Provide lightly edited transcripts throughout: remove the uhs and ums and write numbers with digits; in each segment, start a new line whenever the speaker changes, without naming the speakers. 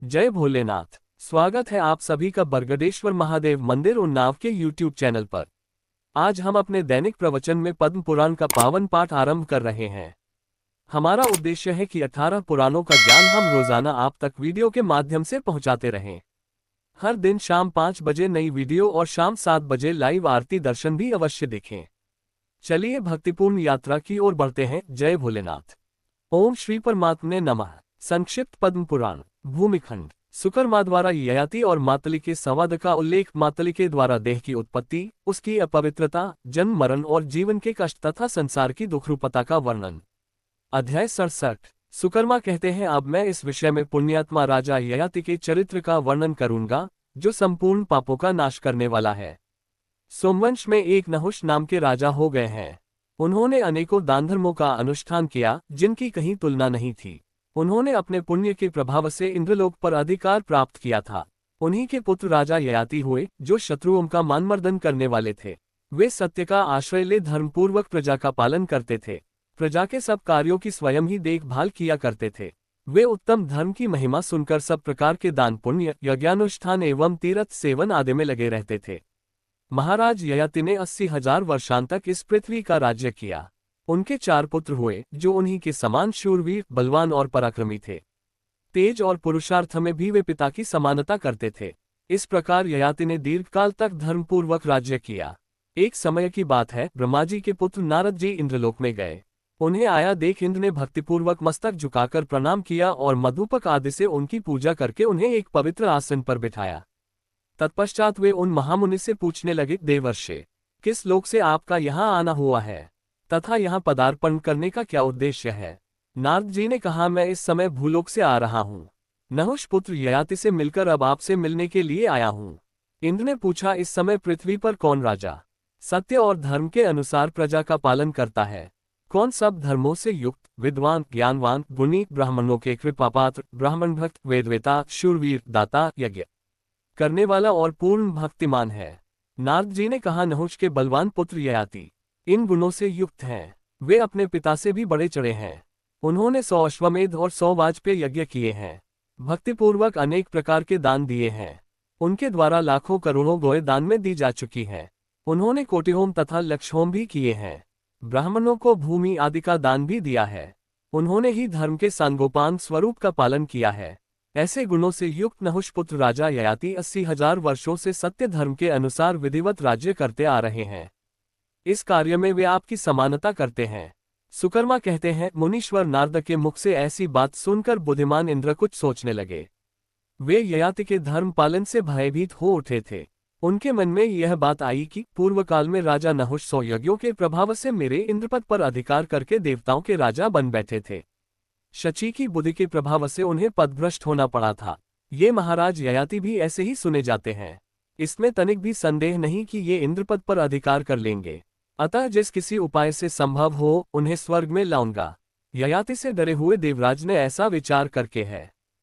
जय भोलेनाथ। स्वागत है आप सभी का बरगदेश्वर महादेव मंदिर उन्नाव के YouTube चैनल पर। आज हम अपने दैनिक प्रवचन में पद्म पुराण का पावन पाठ आरंभ कर रहे हैं। हमारा उद्देश्य है कि 18 पुराणों का ज्ञान हम रोजाना आप तक वीडियो के माध्यम से पहुंचाते रहें। हर दिन शाम 5 बजे नई वीडियो और शाम 7 बजे लाइव आरती दर्शन भी अवश्य देखें। चलिए भक्तिपूर्ण यात्रा की ओर बढ़ते हैं। जय भोलेनाथ। ओम श्री परमात्मने नमः। संक्षिप्त पद्म पुराण। भूमिखंड। सुकर्मा द्वारा ययाति और मातली के संवाद का उल्लेख। मातली के द्वारा देह की उत्पत्ति, उसकी अपवित्रता, जन्म मरण और जीवन के कष्ट तथा संसार की दुखरूपता का वर्णन। अध्याय 67। सुकर्मा कहते हैं, अब मैं इस विषय में पुण्यात्मा राजा ययाति के चरित्र का वर्णन करूंगा, जो संपूर्ण पापों का नाश करने वाला है। सोमवंश में एक नहुष नाम के राजा हो गए हैं। उन्होंने अनेकों दान धर्मों का अनुष्ठान किया, जिनकी कहीं तुलना नहीं थी। उन्होंने अपने पुण्य के प्रभाव से इंद्रलोक पर अधिकार प्राप्त किया था। उन्हीं के पुत्र राजा ययाति हुए, जो शत्रुओं का मानमर्दन करने वाले थे। वे सत्य का आश्रय ले धर्मपूर्वक प्रजा का पालन करते थे। प्रजा के सब कार्यों की स्वयं ही देखभाल किया करते थे। वे उत्तम धर्म की महिमा सुनकर सब प्रकार के दान पुण्य, यज्ञानुष्ठान एवं तीर्थ सेवन आदि में लगे रहते थे। महाराज ययाति ने 80,000 वर्षांत इस पृथ्वी का राज्य किया। उनके 4 पुत्र हुए, जो उन्हीं के समान शूरवीर, बलवान और पराक्रमी थे। तेज और पुरुषार्थ में भी वे पिता की समानता करते थे। इस प्रकार ययाति ने दीर्घकाल तक धर्मपूर्वक राज्य किया। एक समय की बात है, ब्रह्मा जी के पुत्र नारद जी इंद्रलोक में गए। उन्हें आया देख इंद्र ने भक्तिपूर्वक मस्तक झुकाकर प्रणाम किया और मधुपक आदि से उनकी पूजा करके उन्हें एक पवित्र आसन पर बिठाया। तत्पश्चात वे उन महामुनि से पूछने लगे, देवर्षि, किस लोक से आपका यहाँ आना हुआ है तथा यहाँ पदार्पण करने का क्या उद्देश्य है? नारद जी ने कहा, मैं इस समय भूलोक से आ रहा हूँ। नहुष पुत्र ययाति से मिलकर अब आपसे मिलने के लिए आया हूँ। इंद्र ने पूछा, इस समय पृथ्वी पर कौन राजा सत्य और धर्म के अनुसार प्रजा का पालन करता है? कौन सब धर्मों से युक्त, विद्वान, ज्ञानवान, गुणी, ब्राह्मणों के कृपापात्र, ब्राह्मण भक्त, वेदवेता, शूरवीर, दाता, यज्ञ करने वाला और पूर्ण भक्तिमान है? नारद जी ने कहा, नहुष के बलवान पुत्र ययाति इन गुणों से युक्त हैं। वे अपने पिता से भी बड़े चढ़े हैं। उन्होंने 100 अश्वमेध और 100 वाजपेय यज्ञ किए हैं। भक्तिपूर्वक अनेक प्रकार के दान दिए हैं। उनके द्वारा लाखों करोड़ों गौएं दान में दी जा चुकी हैं। उन्होंने कोटिहोम तथा लक्षहोम भी किए हैं। ब्राह्मणों को भूमि आदि का दान भी दिया है। उन्होंने ही धर्म के सांगोपांग स्वरूप का पालन किया है। ऐसे गुणों से युक्त नहुष पुत्र राजा ययाति 80,000 वर्षों से सत्य धर्म के अनुसार विधिवत राज्य करते आ रहे हैं। इस कार्य में वे आपकी समानता करते हैं। सुकर्मा कहते हैं, मुनीश्वर नारद के मुख से ऐसी बात सुनकर बुद्धिमान इंद्र कुछ सोचने लगे। वे ययाति के धर्म पालन से भयभीत हो उठे थे। उनके मन में यह बात आई कि पूर्व काल में राजा नहुष 100 यज्ञों के प्रभाव से मेरे इंद्रपद पर अधिकार करके देवताओं के राजा बन बैठे थे। शची की बुद्धि के प्रभाव से उन्हें पदभ्रष्ट होना पड़ा था। ये महाराज ययाति भी ऐसे ही सुने जाते हैं। इसमें तनिक भी संदेह नहीं कि ये इंद्रपद पर अधिकार कर लेंगे। अतः जिस किसी उपाय से संभव हो, उन्हें स्वर्ग में लाऊंगा। ययाति से डरे हुए देवराज ने ऐसा विचार करके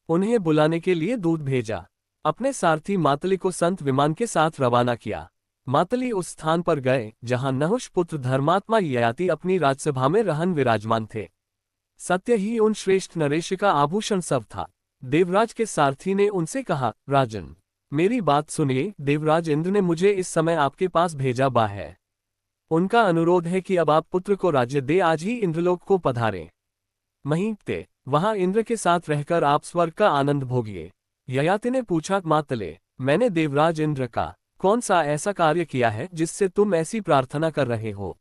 उन्हें बुलाने के लिए दूत भेजा। अपने सारथी मातली को संत विमान के साथ रवाना किया। मातली उस स्थान पर गए जहां नहुष पुत्र धर्मात्मा ययाति अपनी राजसभा में रहन विराजमान थे। सत्य ही उन श्रेष्ठ नरेश का आभूषण सब था। देवराज के सारथी ने उनसे कहा, राजन, मेरी बात सुनिए। देवराज इंद्र ने मुझे इस समय आपके पास भेजा बा है। उनका अनुरोध है कि अब आप पुत्र को राज्य दे आज ही इंद्रलोक को पधारें। महीपते वहां इंद्र के साथ रहकर आप स्वर्ग का आनंद भोगिए। ययाति ने पूछा, मातले, मैंने देवराज इंद्र का कौन सा ऐसा कार्य किया है जिससे तुम ऐसी प्रार्थना कर रहे हो?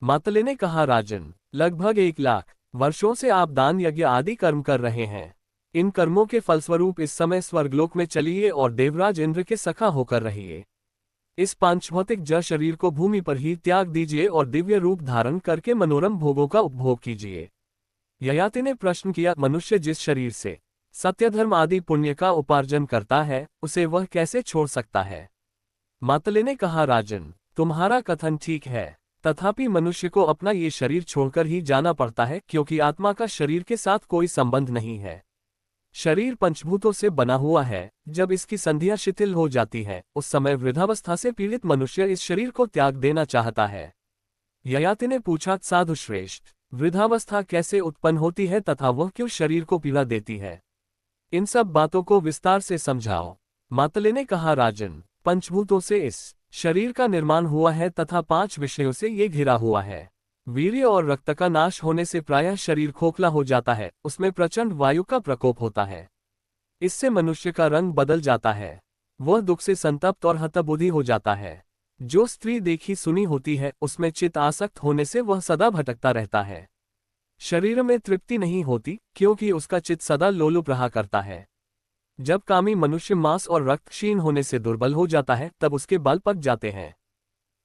मातले ने कहा, राजन, लगभग 1 लाख वर्षों से आप दान यज्ञ आदि कर्म कर रहे हैं। इन कर्मों के फलस्वरूप इस समय स्वर्गलोक में चलिए और देवराज इंद्र के सखा होकर रहिए। इस पांचभौतिक जड़ शरीर को भूमि पर ही त्याग दीजिए और दिव्य रूप धारण करके मनोरम भोगों का उपभोग कीजिए। ययाति ने प्रश्न किया, मनुष्य जिस शरीर से सत्य धर्म आदि पुण्य का उपार्जन करता है, उसे वह कैसे छोड़ सकता है? मातले ने कहा, राजन, तुम्हारा कथन ठीक है, तथापि मनुष्य को अपना ये शरीर छोड़कर ही जाना पड़ता है, क्योंकि आत्मा का शरीर के साथ कोई संबंध नहीं है। शरीर पंचभूतों से बना हुआ है। जब इसकी संधियां शिथिल हो जाती है, उस समय वृद्धावस्था से पीड़ित मनुष्य इस शरीर को त्याग देना चाहता है। ययाति ने पूछा, साधु श्रेष्ठ, वृद्धावस्था कैसे उत्पन्न होती है तथा वह क्यों शरीर को पीड़ा देती है? इन सब बातों को विस्तार से समझाओ। मातले ने कहा, राजन, पंचभूतों से इस शरीर का निर्माण हुआ है तथा 5 विषयों से ये घिरा हुआ है। वीर्य और रक्त का नाश होने से प्रायः शरीर खोखला हो जाता है, उसमें प्रचंड वायु का प्रकोप होता है। इससे मनुष्य का रंग बदल जाता है, वह दुख से संतप्त और हतबुद्धि हो जाता है। जो स्त्री देखी सुनी होती है, उसमें चित्त आसक्त होने से वह सदा भटकता रहता है। शरीर में तृप्ति नहीं होती, क्योंकि उसका चित्त सदा लोलुप रहा करता है। जब कामी मनुष्य मांस और रक्त क्षीण होने से दुर्बल हो जाता है, तब उसके बाल पक जाते हैं।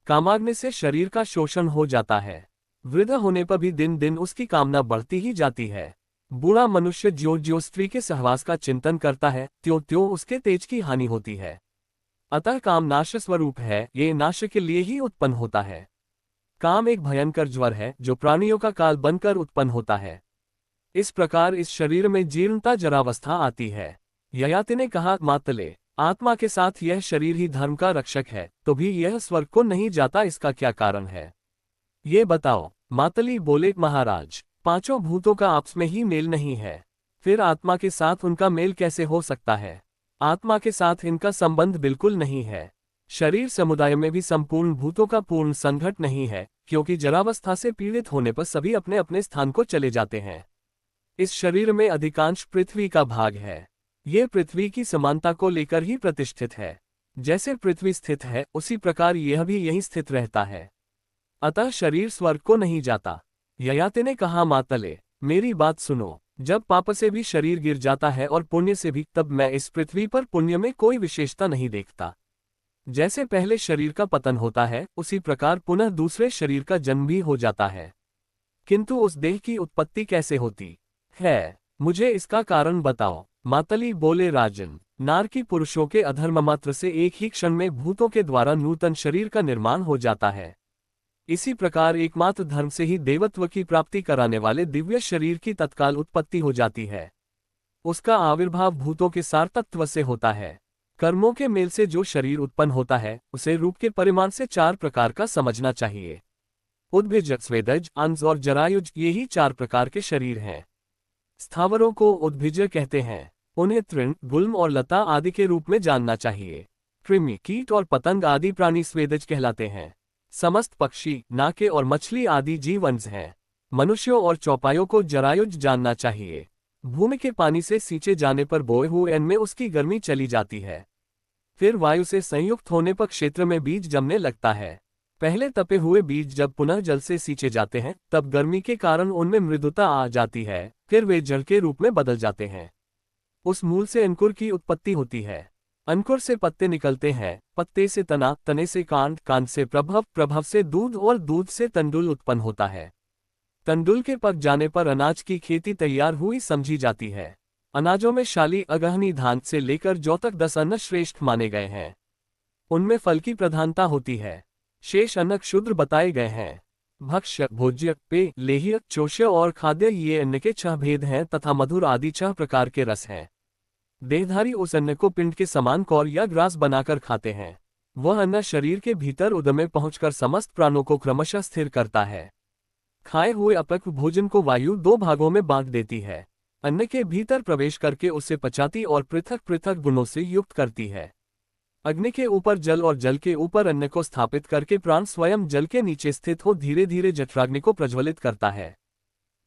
कामाग्नि से शरीर का शोषण हो जाता है। वृद्ध होने पर भी दिन दिन उसकी कामना बढ़ती ही जाती है। बूढ़ा मनुष्य ज्यों ज्यों स्त्री के सहवास का चिंतन करता है, त्यों त्यों उसके तेज की हानि होती है। अतः काम नाश स्वरूप है, ये नाश के लिए ही उत्पन्न होता है। काम एक भयंकर ज्वर है जो प्राणियों का काल बनकर उत्पन्न होता है। इस प्रकार इस शरीर में जीर्णता जरावस्था आती है। ययाति ने कहा, मातले, आत्मा के साथ यह शरीर ही धर्म का रक्षक है, तो भी यह स्वर्ग को नहीं जाता, इसका क्या कारण है, ये बताओ। मातली बोले, महाराज, 5 भूतों का आपस में ही मेल नहीं है, फिर आत्मा के साथ उनका मेल कैसे हो सकता है। आत्मा के साथ इनका संबंध बिल्कुल नहीं है। शरीर समुदाय में भी संपूर्ण भूतों का पूर्ण संघट नहीं है, क्योंकि जरावस्था से पीड़ित होने पर सभी अपने अपने स्थान को चले जाते हैं। इस शरीर में अधिकांश पृथ्वी का भाग है। ये पृथ्वी की समानता को लेकर ही प्रतिष्ठित है। जैसे पृथ्वी स्थित है, उसी प्रकार यह भी यहीं स्थित रहता है। अतः शरीर स्वर्ग को नहीं जाता। ययाति ने कहा, मातले, मेरी बात सुनो। जब पाप से भी शरीर गिर जाता है और पुण्य से भी, तब मैं इस पृथ्वी पर पुण्य में कोई विशेषता नहीं देखता। जैसे पहले शरीर का पतन होता है, उसी प्रकार पुनः दूसरे शरीर का जन्म भी हो जाता है। किंतु उस देह की उत्पत्ति कैसे होती है, मुझे इसका कारण बताओ। मातली बोले, राजन, नार की पुरुषों के अधर्म मात्र से एक ही क्षण में भूतों के द्वारा नूतन शरीर का निर्माण हो जाता है। इसी प्रकार एकमात्र धर्म से ही देवत्व की प्राप्ति कराने वाले दिव्य शरीर की तत्काल उत्पत्ति हो जाती है। उसका आविर्भाव भूतों के सार तत्व से होता है। कर्मों के मेल से जो शरीर उत्पन्न होता है, उसे रूप के परिमाण से 4 प्रकार का समझना चाहिए। उद्भिज, स्वेदज, अंश और जरायुज, ये ही 4 प्रकार के शरीर हैं। स्थावरों को उद्भिज कहते हैं। उन्हें तृण, गुल्म और लता आदि के रूप में जानना चाहिए। कृमि, कीट और पतंग आदि प्राणी स्वेदज कहलाते हैं। समस्त पक्षी, नाके और मछली आदि जीव अंश हैं। मनुष्यों और चौपायों को जरायुज जानना चाहिए। भूमि के पानी से सींचे जाने पर बोए हुए अन्न में उसकी गर्मी चली जाती है। फिर वायु से संयुक्त होने पर क्षेत्र में बीज जमने लगता है। पहले तपे हुए बीज जब पुनः जल से सींचे जाते हैं, तब गर्मी के कारण उनमें मृदुता आ जाती है, फिर वे जल के रूप में बदल जाते हैं। उस मूल से अंकुर की उत्पत्ति होती है। अंकुर से पत्ते निकलते हैं, पत्ते से तना, तने से कांड, कांड से प्रभव, प्रभव से दूध और दूध से तंडुल उत्पन्न होता है। तंडुल के पक जाने पर अनाज की खेती तैयार हुई समझी जाती है। अनाजों में शाली, अगहनी, धान से लेकर जौ तक 10 अन्न श्रेष्ठ माने गए हैं। उनमें फल की प्रधानता होती है। शेष अन्न क्षुद्र बताए गए हैं। भक्ष्य, भोज्य, पेय, लेह्य, चोष्य और खाद्य, ये अन्न के 6 भेद हैं तथा मधुर आदि 6 प्रकार के रस हैं। देहधारी उस अन्न को पिंड के समान कौर या ग्रास बनाकर खाते हैं। वह अन्न शरीर के भीतर उदर में पहुंचकर समस्त प्राणों को क्रमशः स्थिर करता है। खाए हुए अपक्व भोजन को वायु 2 भागों में बांट देती है। अन्न के भीतर प्रवेश करके उसे पचाती और पृथक पृथक गुणों से युक्त करती है। अग्नि के ऊपर जल और जल के ऊपर अन्न को स्थापित करके प्राण स्वयं जल के नीचे स्थित हो धीरे धीरे जठराग्नि को प्रज्वलित करता है।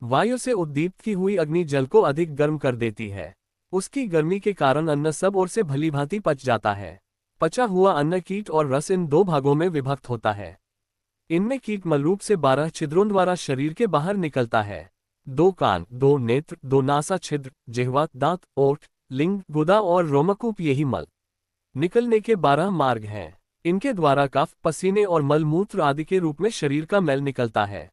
वायु से उद्दीप्त की हुई अग्नि जल को अधिक गर्म कर देती है। उसकी गर्मी के कारण अन्न सब ओर से भलीभांति पच जाता है। पचा हुआ अन्न कीट और रस इन 2 भागों में विभक्त होता है। इनमें कीट मलरूप से 12 छिद्रों द्वारा शरीर के बाहर निकलता है। 2 कान, 2 नेत्र, 2 नासा छिद्र, जिह्वा, दांत, ओठ, लिंग, गुदा और रोमकूप, यही मल निकलने के 12 मार्ग हैं। इनके द्वारा कफ, पसीने और मलमूत्र आदि के रूप में शरीर का मैल निकलता है।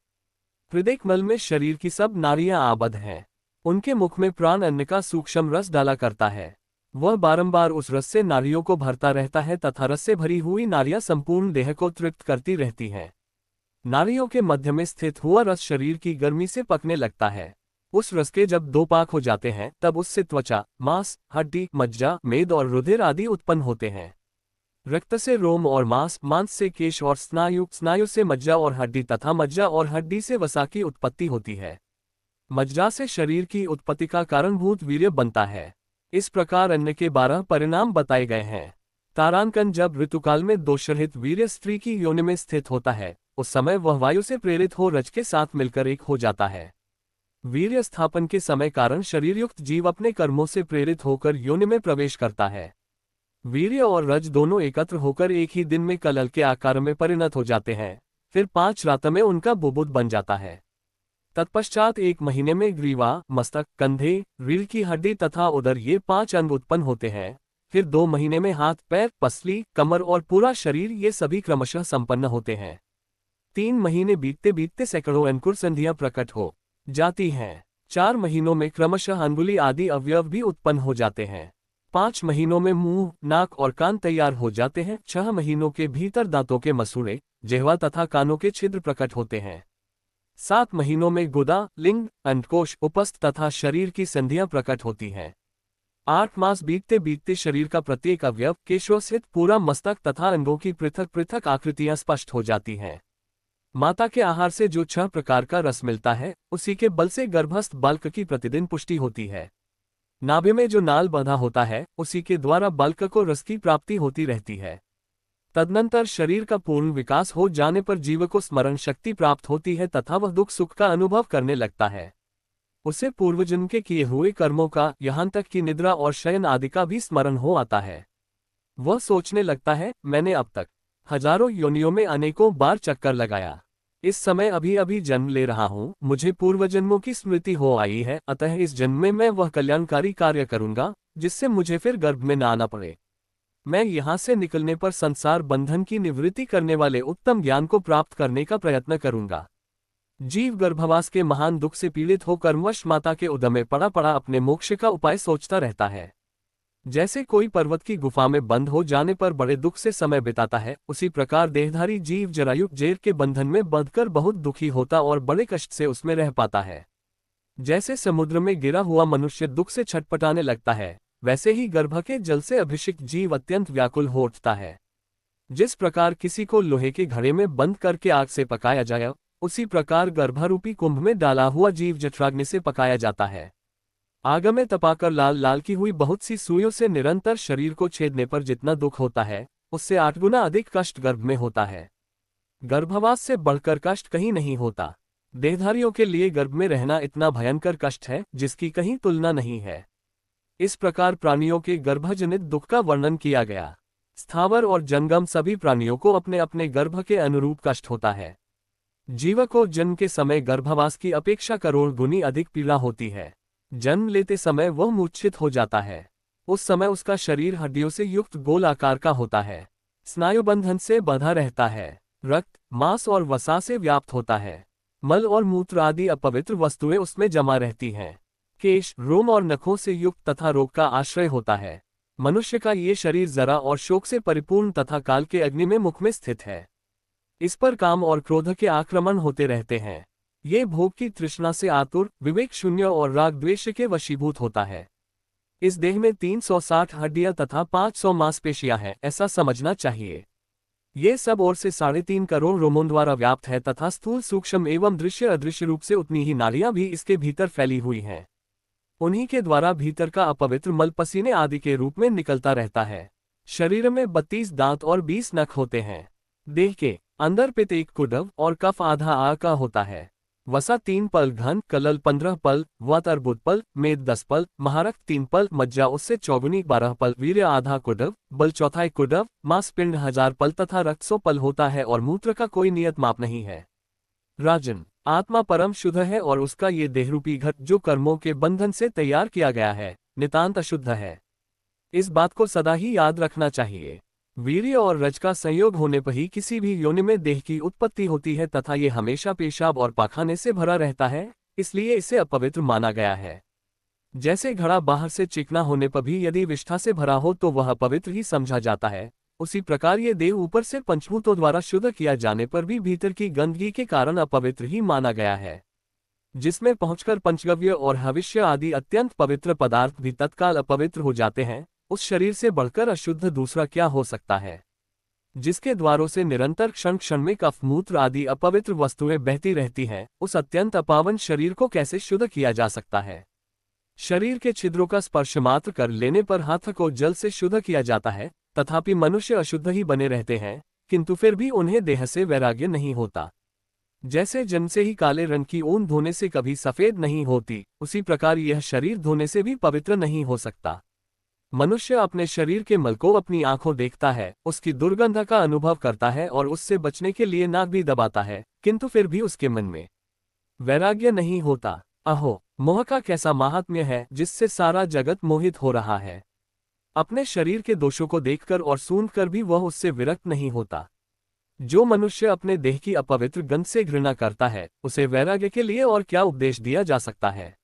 हृदय मल में शरीर की सब नाड़ियां आबद्ध हैं। उनके मुख में प्राण अन्न का सूक्ष्म रस डाला करता है। वह बारंबार उस रस से नाड़ियों को भरता रहता है तथा रस से भरी हुई नाड़ियां संपूर्ण देह को तृप्त करती रहती हैं। नाड़ियों के मध्य में स्थित हुआ रस शरीर की गर्मी से पकने लगता है। उस रस के जब 2 पाक हो जाते हैं, तब उससे त्वचा, मांस, हड्डी, मज्जा, मेद और रुधिर आदि उत्पन्न होते हैं। रक्त से रोम और मांस, मांस से केश और स्नायु, स्नायु से मज्जा और हड्डी तथा मज्जा और हड्डी से वसा की उत्पत्ति होती है। मज्जा से शरीर की उत्पत्ति का कारणभूत वीर्य बनता है। इस प्रकार अन्य के 12 परिणाम बताए गए हैं। तारांकन जब ऋतुकाल में दोषरहित वीर्य स्त्री की योनि में स्थित होता है, उस समय वह वायु से प्रेरित हो रज के साथ मिलकर एक हो जाता है। वीर्य स्थापन के समय कारण शरीरयुक्त जीव अपने कर्मों से प्रेरित होकर योनि में प्रवेश करता है। वीर्य और रज दोनों एकत्र होकर एक ही दिन में कलल के आकार में परिणत हो जाते हैं, फिर 5 रातों में उनका बुबुद बन जाता है। तत्पश्चात 1 महीने में ग्रीवा, मस्तक, कंधे, रीढ़ की हड्डी तथा उदर ये 5 अंग उत्पन्न होते हैं। फिर 2 महीने में हाथ, पैर, पसली, कमर और पूरा शरीर ये सभी क्रमशः संपन्न होते हैं। 3 महीने बीतते बीतते सैकड़ों अंकुर संधियां प्रकट हो जाती हैं। 4 महीनों में क्रमशः अंगुली आदि अवयव भी उत्पन्न हो जाते हैं। 5 महीनों में मुंह, नाक और कान तैयार हो जाते हैं। 6 महीनों के भीतर दांतों के मसूड़े, जिह्वा तथा कानों के छिद्र प्रकट होते हैं। 7 महीनों में गुदा, लिंग, अंडकोश, उपस्थ तथा शरीर की संधियां प्रकट होती हैं। 8 मास बीतते बीतते शरीर का प्रत्येक अवयव, केशों सहित पूरा मस्तक तथा अंगों की पृथक पृथक आकृतियां स्पष्ट हो जाती हैं। माता के आहार से जो 6 प्रकार का रस मिलता है, उसी के बल से गर्भस्थ बालक की प्रतिदिन पुष्टि होती है। नाभि में जो नाल बंधा होता है, उसी के द्वारा बालक को रस की प्राप्ति होती रहती है। तदनंतर शरीर का पूर्ण विकास हो जाने पर जीव को स्मरण शक्ति प्राप्त होती है तथा वह दुख सुख का अनुभव करने लगता है। उसे पूर्वजन्म के किए हुए कर्मों का, यहाँ तक कि निद्रा और शयन आदि का भी स्मरण हो आता है। वह सोचने लगता है, मैंने अब तक हजारों योनियों में अनेकों बार चक्कर लगाया, इस समय अभी अभी जन्म ले रहा हूँ, मुझे पूर्वजन्मों की स्मृति हो आई है, अतः इस जन्म में मैं वह कल्याणकारी कार्य करूंगा जिससे मुझे फिर गर्भ में न आना पड़े। मैं यहाँ से निकलने पर संसार बंधन की निवृत्ति करने वाले उत्तम ज्ञान को प्राप्त करने का प्रयत्न करूंगा। जीव गर्भवास के महान दुख से पीड़ित हो कर्मवश माता के उदर में पड़ा पड़ा अपने मोक्ष का उपाय सोचता रहता है। जैसे कोई पर्वत की गुफा में बंद हो जाने पर बड़े दुख से समय बिताता है, उसी प्रकार देहधारी जीव जरायुक्त जेर के बंधन में बंधकर बहुत दुखी होता और बड़े कष्ट से उसमें रह पाता है। जैसे समुद्र में गिरा हुआ मनुष्य दुख से छटपटाने लगता है, वैसे ही गर्भ के जल से अभिषिक्त जीव अत्यंत व्याकुल हो उठता है। जिस प्रकार किसी को लोहे के घड़े में बंद करके आग से पकाया जाए, उसी प्रकार गर्भारूपी कुंभ में डाला हुआ जीव जठराग्नि से पकाया जाता है। आग में तपाकर लाल लाल की हुई बहुत सी सुइयों से निरंतर शरीर को छेदने पर जितना दुख होता है, उससे 8 गुना अधिक कष्ट गर्भ में होता है। गर्भवास से बढ़कर कष्ट कहीं नहीं होता। देहधारियों के लिए गर्भ में रहना इतना भयंकर कष्ट है जिसकी कहीं तुलना नहीं है। इस प्रकार प्राणियों के गर्भजनित दुख का वर्णन किया गया। स्थावर और जंगम सभी प्राणियों को अपने अपने गर्भ के अनुरूप कष्ट होता है। जीव को जन्म के समय गर्भवास की अपेक्षा करोड़ गुनी अधिक पीड़ा होती है। जन्म लेते समय वह मूर्छित हो जाता है। उस समय उसका शरीर हड्डियों से युक्त गोल आकार का होता है। स्नायुबंधन से बंधा रहता है। रक्त, मांस और वसा से व्याप्त होता है। मल और मूत्र आदि अपवित्र वस्तुएं उसमें जमा रहती हैं। केश, रोम और नखों से युक्त तथा रोग का आश्रय होता है। मनुष्य का ये शरीर जरा और शोक से परिपूर्ण तथा काल के अग्नि में मुख में स्थित है। इस पर काम और क्रोध के आक्रमण होते रहते हैं। ये भोग की तृष्णा से आतुर, विवेक शून्य और राग द्वेष के वशीभूत होता है। इस देह में 360 हड्डियां तथा 500 मांसपेशियां हैं, ऐसा समझना चाहिए। ये सब ओर से 3.5 करोड़ रोमों द्वारा व्याप्त है तथा स्थूल, सूक्ष्म एवं दृश्य अदृश्य रूप से उतनी ही नाड़ियां भी इसके भीतर फैली हुई हैं। उन्हीं के द्वारा भीतर का अपवित्र मल पसीने आदि के रूप में निकलता रहता है। शरीर में 32 दांत और 20 नख होते हैं। देह के अंदर पित्त 1 कुडव और कफ आधा आ का होता है। वसा 3 पल घन, कलल 15 पल, वात अर्बुद पल, मेद 10 पल, महारक्त 3 पल, मज्जा उससे चौगुनी 12 पल, वीर्य आधा कुडव, बल चौथाई कुडव, मांसपिंड 1000 पल तथा रक्त 100 पल होता है और मूत्र का कोई नियत माप नहीं है। राजन, आत्मा परम शुद्ध है और उसका ये देहरूपी घट जो कर्मों के बंधन से तैयार किया गया है, नितांत अशुद्ध है। इस बात को सदा ही याद रखना चाहिए। वीर्य और रज का संयोग होने पर ही किसी भी योनि में देह की उत्पत्ति होती है तथा ये हमेशा पेशाब और पाखाने से भरा रहता है, इसलिए इसे अपवित्र माना गया है। जैसे घड़ा बाहर से चिकना होने पर भी यदि विष्ठा से भरा हो तो वह पवित्र ही समझा जाता है, उसी प्रकार ये देह ऊपर से पंचभूतों द्वारा शुद्ध किया जाने पर भी भीतर की गंदगी के कारण अपवित्र ही माना गया है। जिसमें पहुंचकर पंचगव्य और हविष्य आदि अत्यंत पवित्र पदार्थ भी तत्काल अपवित्र हो जाते हैं, उस शरीर से बढ़कर अशुद्ध दूसरा क्या हो सकता है। जिसके द्वारों से निरंतर क्षण क्षण में कफ मूत्र आदि अपवित्र वस्तुएं बहती रहती हैं, उस अत्यंत अपावन शरीर को कैसे शुद्ध किया जा सकता है। शरीर के छिद्रों का स्पर्श मात्र कर लेने पर हाथ को जल से शुद्ध किया जाता है, तथापि मनुष्य अशुद्ध ही बने रहते हैं, किंतु फिर भी उन्हें देह से वैराग्य नहीं होता। जैसे जन्म से ही काले रंग की ऊन धोने से कभी सफेद नहीं होती, उसी प्रकार यह शरीर धोने से भी पवित्र नहीं हो सकता। मनुष्य अपने शरीर के मल को अपनी आंखों देखता है, उसकी दुर्गंध का अनुभव करता है और उससे बचने के लिए नाक भी दबाता है, किंतु फिर भी उसके मन में वैराग्य नहीं होता। अहो, मोह का कैसा माहात्म्य है जिससे सारा जगत मोहित हो रहा है। अपने शरीर के दोषों को देखकर और सूंघकर भी वह उससे विरक्त नहीं होता। जो मनुष्य अपने देह की अपवित्र गंध से घृणा करता है, उसे वैराग्य के लिए और क्या उपदेश दिया जा सकता है।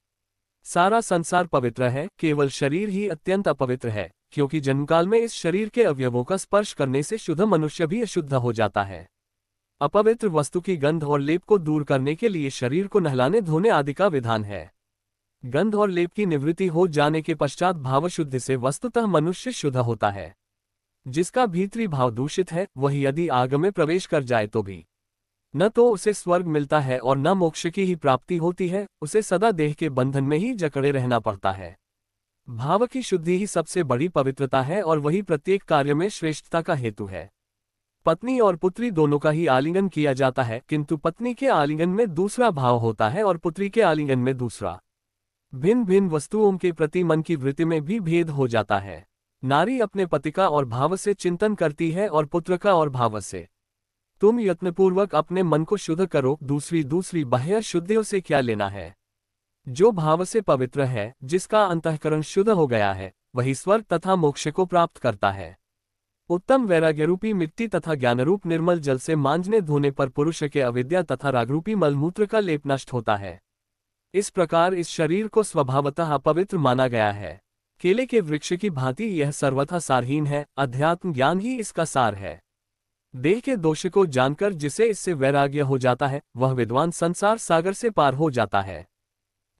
सारा संसार पवित्र है, केवल शरीर ही अत्यंत अपवित्र है, क्योंकि जन्मकाल में इस शरीर के अवयवों का स्पर्श करने से शुद्ध मनुष्य भी अशुद्ध हो जाता है। अपवित्र वस्तु की गंध और लेप को दूर करने के लिए शरीर को नहलाने धोने आदि का विधान है। गंध और लेप की निवृत्ति हो जाने के पश्चात भावशुद्धि से वस्तुतः मनुष्य शुद्ध होता है। जिसका भीतरी भाव दूषित है, वही यदि आग में प्रवेश कर जाए तो भी न तो उसे स्वर्ग मिलता है और न मोक्ष की ही प्राप्ति होती है, उसे सदा देह के बंधन में ही जकड़े रहना पड़ता है। भाव की शुद्धि ही सबसे बड़ी पवित्रता है और वही प्रत्येक कार्य में श्रेष्ठता का हेतु है। पत्नी और पुत्री दोनों का ही आलिंगन किया जाता है, किंतु पत्नी के आलिंगन में दूसरा भाव होता है और पुत्री के आलिंगन में दूसरा। भिन्न भिन्न वस्तुओं के प्रति मन की वृत्ति में भी भेद हो जाता है। नारी अपने पति का और भाव से चिंतन करती है और पुत्र का और भाव से। तुम यत्नपूर्वक अपने मन को शुद्ध करो, दूसरी बाह्य शुद्धियों से क्या लेना है। जो भाव से पवित्र है, जिसका अंतःकरण शुद्ध हो गया है, वही स्वर्ग तथा मोक्ष को प्राप्त करता है। उत्तम वैराग्यरूपी मिट्टी तथा ज्ञानरूप निर्मल जल से मांजने धोने पर पुरुष के अविद्या तथा रागरूपी मलमूत्र का लेप नष्ट होता है। इस प्रकार इस शरीर को स्वभावतः अपवित्र माना गया है। केले के वृक्ष की भांति यह सर्वथा सारहीन है, अध्यात्म ज्ञान ही इसका सार है। देह के दोष को जानकर जिसे इससे वैराग्य हो जाता है, वह विद्वान संसार सागर से पार हो जाता है।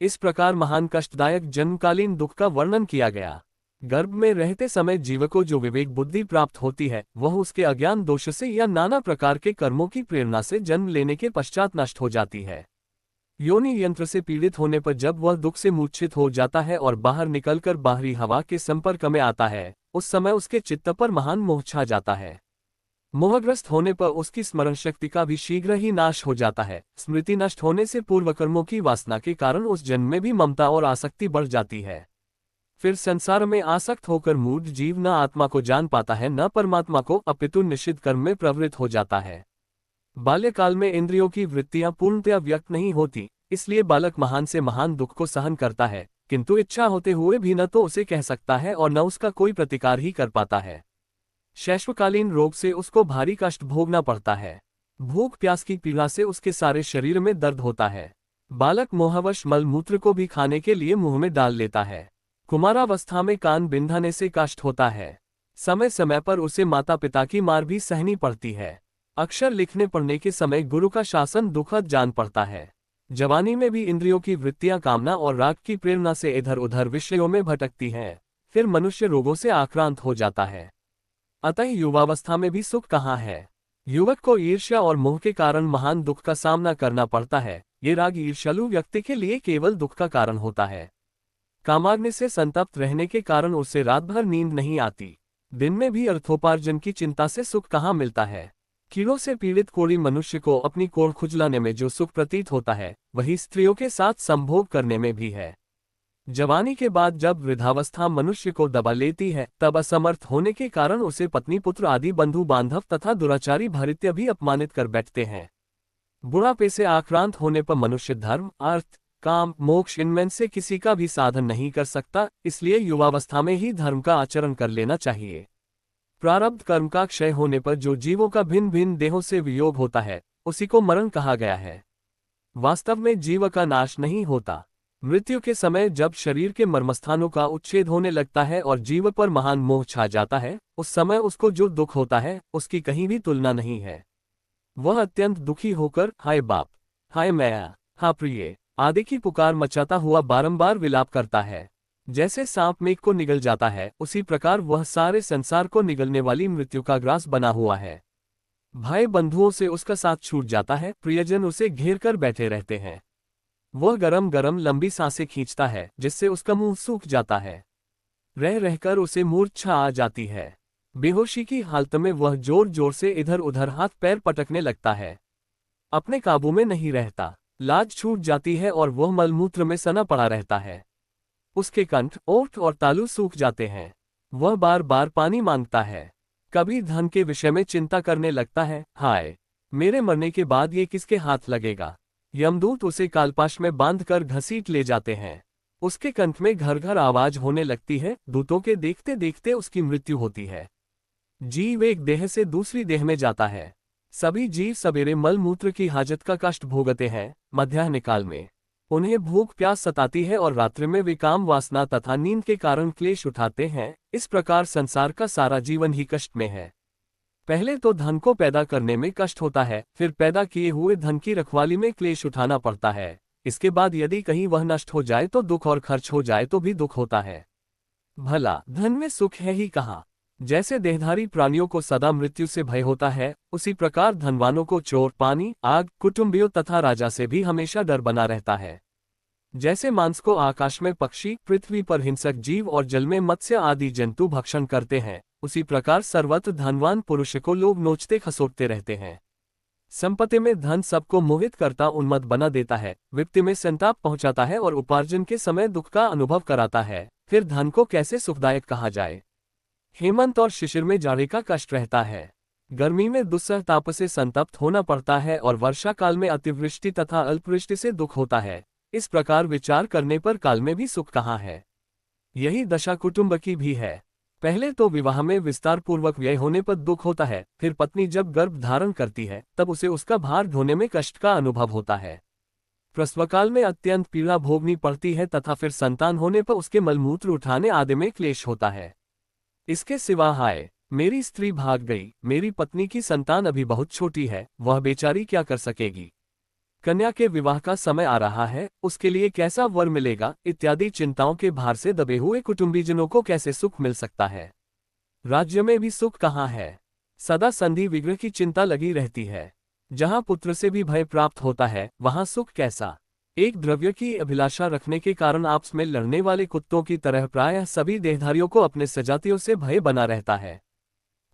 इस प्रकार महान कष्टदायक जन्मकालीन दुख का वर्णन किया गया। गर्भ में रहते समय जीव को जो विवेक बुद्धि प्राप्त होती है, वह उसके अज्ञान दोष से या नाना प्रकार के कर्मों की प्रेरणा से जन्म लेने के पश्चात नष्ट हो जाती है। योनि यंत्र से पीड़ित होने पर जब वह दुख से मूर्छित हो जाता है और बाहर निकलकर बाहरी हवा के संपर्क में आता है, उस समय उसके चित्त पर महान मोह छा जाता है। मोहग्रस्त होने पर उसकी स्मरण शक्ति का भी शीघ्र ही नाश हो जाता है। स्मृति नष्ट होने से पूर्व कर्मों की वासना के कारण उस जन्म में भी ममता और आसक्ति बढ़ जाती है। फिर संसार में आसक्त होकर मूढ़ जीव न आत्मा को जान पाता है, न परमात्मा को, अपितु निषिद्ध कर्म में प्रवृत्त हो जाता है। बाल्यकाल में इंद्रियों की वृत्तियां पूर्णतया व्यक्त नहीं होती, इसलिए बालक महान से महान दुख को सहन करता है, किंतु इच्छा होते हुए भी न तो उसे कह सकता है और न उसका कोई प्रतिकार ही कर पाता है। शैशवकालीन रोग से उसको भारी कष्ट भोगना पड़ता है। भूख प्यास की पीड़ा से उसके सारे शरीर में दर्द होता है। बालक मोहवश मल मूत्र को भी खाने के लिए मुंह में डाल लेता है। कुमारावस्था में कान बिंधाने से कष्ट होता है। समय समय पर उसे माता पिता की मार भी सहनी पड़ती है। अक्षर लिखने पढ़ने के समय गुरु का शासन दुखद जान पड़ता है। जवानी में भी इंद्रियों की वृत्तियां कामना और राग की प्रेरणा से इधर उधर विषयों में भटकती हैं। फिर मनुष्य रोगों से आक्रांत हो जाता है। अतः युवावस्था में भी सुख कहाँ है। युवक को ईर्ष्या और मोह के कारण महान दुख का सामना करना पड़ता है। ये राग ईर्ष्यालु व्यक्ति के लिए केवल दुख का कारण होता है। कामाग्नि से संतप्त रहने के कारण उसे रात भर नींद नहीं आती। दिन में भी अर्थोपार्जन की चिंता से सुख कहाँ मिलता है। कीड़ों से पीड़ित कोढ़ी मनुष्य को अपनी कोढ़ खुजलाने में जो सुख प्रतीत होता है, वही स्त्रियों के साथ संभोग करने में भी है। जवानी के बाद जब वृद्धावस्था मनुष्य को दबा लेती है, तब असमर्थ होने के कारण उसे पत्नी पुत्र आदि बंधु बांधव तथा दुराचारी भृत्य भी अपमानित कर बैठते हैं। बुढ़ापे से आक्रांत होने पर मनुष्य धर्म, अर्थ, काम, मोक्ष इनमें से किसी का भी साधन नहीं कर सकता, इसलिए युवावस्था में ही धर्म का आचरण कर लेना चाहिए। प्रारब्ध कर्म का क्षय होने पर जो जीवों का भिन्न भिन्न देहों से वियोग होता है, उसी को मरण कहा गया है। वास्तव में जीव का नाश नहीं होता। मृत्यु के समय जब शरीर के मर्मस्थानों का उच्छेद होने लगता है और जीव पर महान मोह छा जाता है, उस समय उसको जो दुख होता है, उसकी कहीं भी तुलना नहीं है। वह अत्यंत दुखी होकर हाय बाप, हाय मैया, हा प्रिय आदि की पुकार मचाता हुआ बारंबार विलाप करता है। जैसे सांप मेघ को निगल जाता है, उसी प्रकार वह सारे संसार को निगलने वाली मृत्यु का ग्रास बना हुआ है। भाई बंधुओं से उसका साथ छूट जाता है, प्रियजन उसे घेर कर बैठे रहते हैं। वह गरम गरम लंबी सांसें खींचता है, जिससे उसका मुंह सूख जाता है। रह रहकर उसे मूर्छा आ जाती है। बेहोशी की हालत में वह जोर जोर से इधर उधर हाथ पैर पटकने लगता है। अपने काबू में नहीं रहता। लाज छूट जाती है और वह मलमूत्र में सना पड़ा रहता है। उसके कंठ, ओठ और तालू सूख जाते हैं। वह बार बार पानी मांगता है। कभी धन के विषय में चिंता करने लगता है, हाय, मेरे मरने के बाद ये किसके हाथ लगेगा। यमदूत उसे कालपाश में बांधकर घसीट ले जाते हैं। उसके कंठ में घर घर आवाज होने लगती है। दूतों के देखते देखते उसकी मृत्यु होती है। जीव एक देह से दूसरी देह में जाता है। सभी जीव सवेरे मल मूत्र की हाजत का कष्ट भोगते हैं। मध्याह्न काल में उन्हें भूख प्यास सताती है और रात्रि में वे काम वासना तथा नींद के कारण क्लेश उठाते हैं। इस प्रकार संसार का सारा जीवन ही कष्ट में है। पहले तो धन को पैदा करने में कष्ट होता है, फिर पैदा किए हुए धन की रखवाली में क्लेश उठाना पड़ता है। इसके बाद यदि कहीं वह नष्ट हो जाए तो दुख, और खर्च हो जाए तो भी दुख होता है। भला धन में सुख है ही कहाँ। जैसे देहधारी प्राणियों को सदा मृत्यु से भय होता है, उसी प्रकार धनवानों को चोर, पानी, आग, कुटुंबियों तथा राजा से भी हमेशा डर बना रहता है। जैसे मांस को आकाश में पक्षी, पृथ्वी पर हिंसक जीव और जल में मत्स्य आदि जंतु भक्षण करते हैं, उसी प्रकार सर्वत्र धनवान पुरुष को लोग नोचते खसोटते रहते हैं। संपत्ति में धन सबको मोहित करता, उन्मत्त बना देता है, विपत्ति में संताप पहुंचाता है और उपार्जन के समय दुख का अनुभव कराता है। फिर धन को कैसे सुखदायक कहा जाए। हेमंत और शिशिर में जाड़े का कष्ट रहता है। गर्मी में दुस्सह ताप से संतप्त होना पड़ता है और वर्षा काल में अतिवृष्टि तथा अल्पवृष्टि से दुख होता है। इस प्रकार विचार करने पर काल में भी सुख कहाँ है। यही दशा कुटुंब की भी है। पहले तो विवाह में विस्तार पूर्वक व्यय होने पर दुख होता है, फिर पत्नी जब गर्भ धारण करती है तब उसे उसका भार ढोने में कष्ट का अनुभव होता है। प्रसवकाल में अत्यंत पीड़ा भोगनी पड़ती है तथा फिर संतान होने पर उसके मलमूत्र उठाने आदि में क्लेश होता है। इसके सिवा, हाय, मेरी स्त्री भाग गई, मेरी पत्नी की संतान अभी बहुत छोटी है, वह बेचारी क्या कर सकेगी। कन्या के विवाह का समय आ रहा है, उसके लिए कैसा वर मिलेगा, इत्यादि चिंताओं के भार से दबे हुए कुटुंबीजनों को कैसे सुख मिल सकता है। राज्य में भी सुख कहाँ है। सदा संधि विग्रह की चिंता लगी रहती है। जहाँ पुत्र से भी भय प्राप्त होता है, वहाँ सुख कैसा। एक द्रव्य की अभिलाषा रखने के कारण आपस में लड़ने वाले कुत्तों की तरह प्रायः सभी देहधारियों को अपने सजातियों से भय बना रहता है।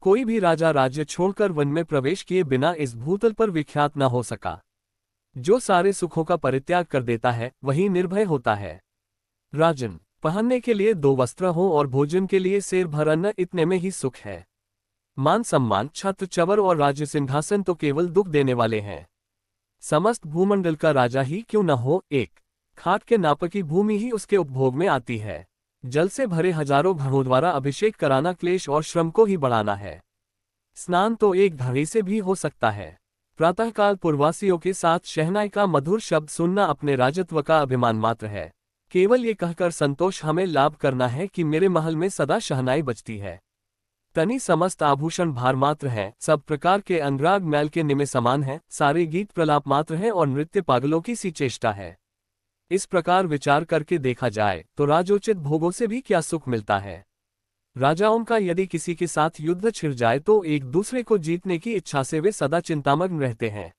कोई भी राजा राज्य छोड़कर वन में प्रवेश किए बिना इस भूतल पर विख्यात न हो सका। जो सारे सुखों का परित्याग कर देता है, वही निर्भय होता है। राजन, पहनने के लिए 2 वस्त्र हो और भोजन के लिए शेर भर अन्न, इतने में ही सुख है। मान सम्मान, छत्र चवर और राज्य सिंहासन तो केवल दुख देने वाले हैं। समस्त भूमंडल का राजा ही क्यों न हो, एक खाट के नाप की भूमि ही उसके उपभोग में आती है। जल से भरे हजारों घड़ों द्वारा अभिषेक कराना क्लेश और श्रम को ही बढ़ाना है। स्नान तो एक घड़ी से भी हो सकता है। प्रातःकाल पूर्ववासियों के साथ शहनाई का मधुर शब्द सुनना अपने राजत्व का अभिमान मात्र है। केवल ये कहकर संतोष हमें लाभ करना है कि मेरे महल में सदा शहनाई बजती है। तनि समस्त आभूषण भार मात्र हैं, सब प्रकार के अनुराग मैल के निमे समान हैं, सारे गीत प्रलाप मात्र हैं और नृत्य पागलों की सी चेष्टा है। इस प्रकार विचार करके देखा जाए तो राजोचित भोगों से भी क्या सुख मिलता है। राजाओं का यदि किसी के साथ युद्ध छिड़ जाए तो एक दूसरे को जीतने की इच्छा से वे सदा चिंतामग्न रहते हैं।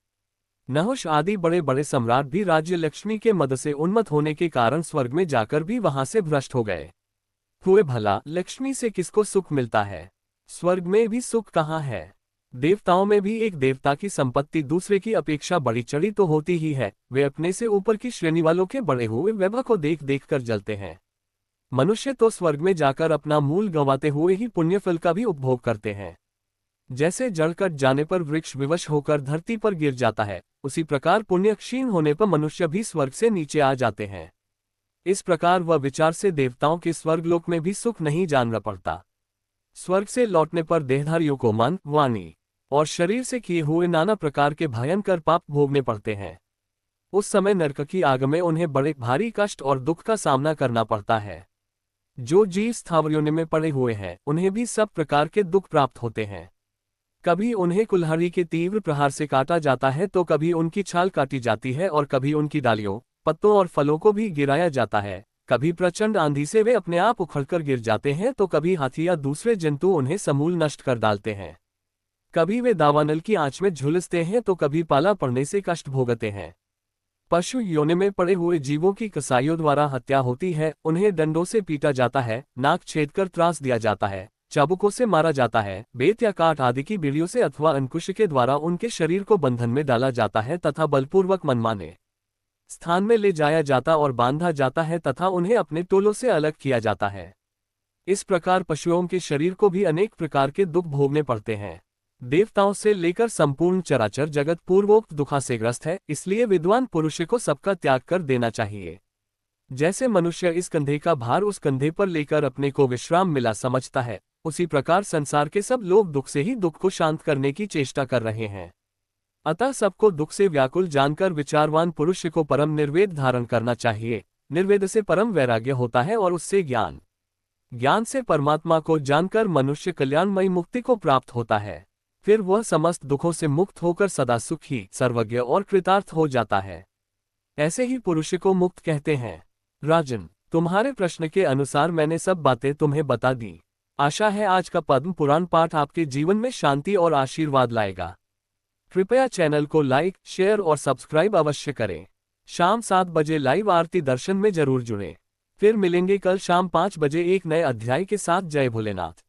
नहुष आदि बड़े बड़े सम्राट भी राज्य लक्ष्मी के मद से उन्मत्त होने के कारण स्वर्ग में जाकर भी वहां से भ्रष्ट हो गए। हुए भला, लक्ष्मी से किसको सुख मिलता है। स्वर्ग में भी सुख कहाँ है। देवताओं में भी एक देवता की संपत्ति दूसरे की अपेक्षा बड़ी चढ़ी तो होती ही है। वे अपने से ऊपर की श्रेणी वालों के बड़े हुए वैभव को देख देख कर जलते हैं। मनुष्य तो स्वर्ग में जाकर अपना मूल गंवाते हुए ही पुण्यफल का भी उपभोग करते हैं। जैसे जड़ कट जाने पर वृक्ष विवश होकर धरती पर गिर जाता है, उसी प्रकार पुण्य क्षीण होने पर मनुष्य भी स्वर्ग से नीचे आ जाते हैं। इस प्रकार वह विचार से देवताओं के स्वर्गलोक में भी सुख नहीं जानना पड़ता। स्वर्ग से लौटने पर देहधारियों को मन, वाणी और शरीर से किए हुए नाना प्रकार के भयंकर पाप भोगने पड़ते हैं। उस समय नरक की आग में उन्हें बड़े भारी कष्ट और दुख का सामना करना पड़ता है। जो जीव स्थावर योनि में पड़े हुए हैं, उन्हें भी सब प्रकार के दुख प्राप्त होते हैं। कभी उन्हें कुल्हाड़ी के तीव्र प्रहार से काटा जाता है, तो कभी उनकी छाल काटी जाती है और कभी उनकी डालियों, पत्तों और फलों को भी गिराया जाता है। कभी प्रचंड आंधी से वे अपने आप उखड़कर गिर जाते हैं, तो कभी हाथी या दूसरे जंतु उन्हें समूल नष्ट कर डालते हैं। कभी वे दावानल की आंच में झुलसते हैं, तो कभी पाला पड़ने से कष्ट भोगते हैं। पशु योनि में पड़े हुए जीवों की कसाईयों द्वारा हत्या होती है, उन्हें डंडों से पीटा जाता है, नाक छेदकर त्रास दिया जाता है, चाबुकों से मारा जाता है, बेत या काट आदि की बीड़ियों से अथवा अंकुश के द्वारा उनके शरीर को बंधन में डाला जाता है तथा बलपूर्वक मनमाने स्थान में ले जाया जाता और बांधा जाता है तथा उन्हें अपने टोलों से अलग किया जाता है। इस प्रकार पशुओं के शरीर को भी अनेक प्रकार के दुख भोगने पड़ते हैं। देवताओं से लेकर संपूर्ण चराचर जगत पूर्वोक्त दुखा से ग्रस्त है, इसलिए विद्वान पुरुष को सबका त्याग कर देना चाहिए। जैसे मनुष्य इस कंधे का भार उस कंधे पर लेकर अपने को विश्राम मिला समझता है, उसी प्रकार संसार के सब लोग दुख से ही दुख को शांत करने की चेष्टा कर रहे हैं। अतः सबको दुख से व्याकुल जानकर विचारवान पुरुष को परम निर्वेद धारण करना चाहिए। निर्वेद से परम वैराग्य होता है और उससे ज्ञान, ज्ञान से परमात्मा को जानकर मनुष्य कल्याणमयी मुक्ति को प्राप्त होता है। फिर वह समस्त दुखों से मुक्त होकर सदा सुखी, सर्वज्ञ और कृतार्थ हो जाता है। ऐसे ही पुरुष को मुक्त कहते हैं। राजन, तुम्हारे प्रश्न के अनुसार मैंने सब बातें तुम्हें बता दी। आशा है आज का पद्म पुराण पाठ आपके जीवन में शांति और आशीर्वाद लाएगा। कृपया चैनल को लाइक, शेयर और सब्सक्राइब अवश्य करें। शाम 7 बजे लाइव आरती दर्शन में जरूर जुड़ें। फिर मिलेंगे कल शाम 5 बजे एक नए अध्याय के साथ। जय भोलेनाथ।